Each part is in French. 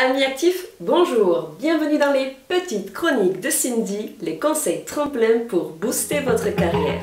Amis actifs, bonjour! Bienvenue dans les petites chroniques de Cindy, les conseils tremplins pour booster votre carrière.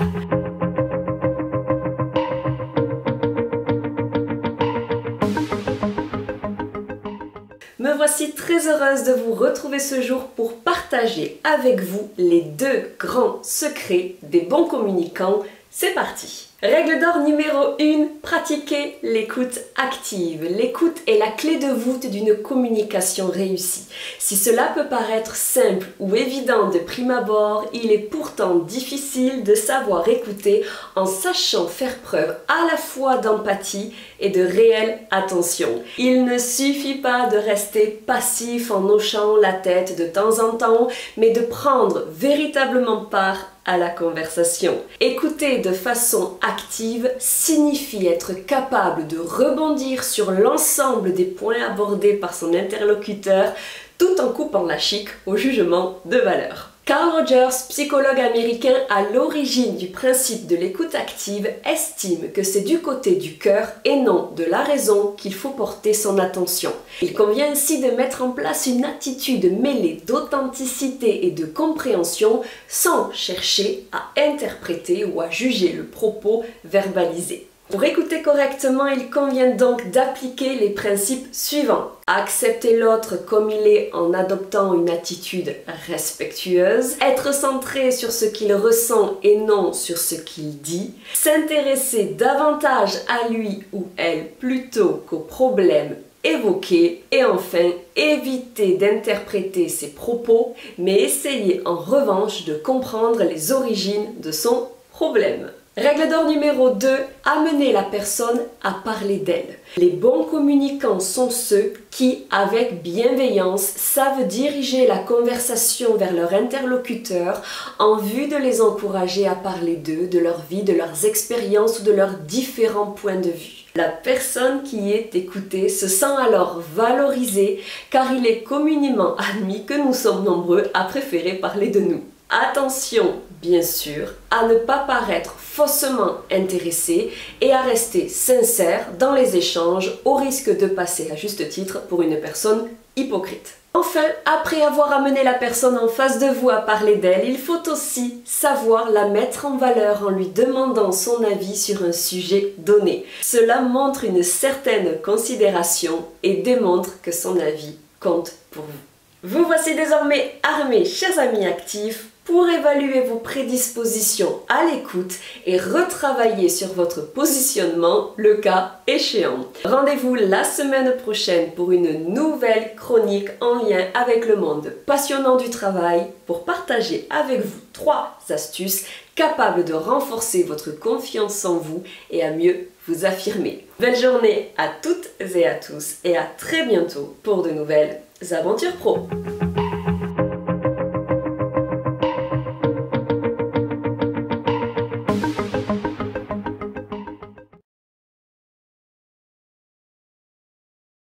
Me voici très heureuse de vous retrouver ce jour pour partager avec vous les 2 grands secrets des bons communicants. C'est parti! Règle d'or numéro 1, pratiquez l'écoute active. L'écoute est la clé de voûte d'une communication réussie. Si cela peut paraître simple ou évident de prime abord, il est pourtant difficile de savoir écouter en sachant faire preuve à la fois d'empathie et de réelle attention. Il ne suffit pas de rester passif en hochant la tête de temps en temps, mais de prendre véritablement part à la conversation. Écouter de façon active signifie être capable de rebondir sur l'ensemble des points abordés par son interlocuteur tout en coupant la chic au jugement de valeur. Carl Rogers, psychologue américain à l'origine du principe de l'écoute active, estime que c'est du côté du cœur et non de la raison qu'il faut porter son attention. Il convient ainsi de mettre en place une attitude mêlée d'authenticité et de compréhension sans chercher à interpréter ou à juger le propos verbalisé. Pour écouter correctement, il convient donc d'appliquer les principes suivants. Accepter l'autre comme il est en adoptant une attitude respectueuse. Être centré sur ce qu'il ressent et non sur ce qu'il dit. S'intéresser davantage à lui ou elle plutôt qu'aux problèmes évoqués. Et enfin, éviter d'interpréter ses propos, mais essayer en revanche de comprendre les origines de son problème. Règle d'or numéro 2, amener la personne à parler d'elle. Les bons communicants sont ceux qui, avec bienveillance, savent diriger la conversation vers leur interlocuteur en vue de les encourager à parler d'eux, de leur vie, de leurs expériences ou de leurs différents points de vue. La personne qui est écoutée se sent alors valorisée car il est communément admis que nous sommes nombreux à préférer parler de nous. Attention, bien sûr, à ne pas paraître faussement intéressé et à rester sincère dans les échanges au risque de passer à juste titre pour une personne hypocrite. Enfin, après avoir amené la personne en face de vous à parler d'elle, il faut aussi savoir la mettre en valeur en lui demandant son avis sur un sujet donné. Cela montre une certaine considération et démontre que son avis compte pour vous. Vous voici désormais armés, chers amis actifs, pour évaluer vos prédispositions à l'écoute et retravailler sur votre positionnement le cas échéant. Rendez-vous la semaine prochaine pour une nouvelle chronique en lien avec le monde passionnant du travail pour partager avec vous 3 astuces capables de renforcer votre confiance en vous et à mieux vous affirmer. Belle journée à toutes et à tous et à très bientôt pour de nouvelles aventures pro.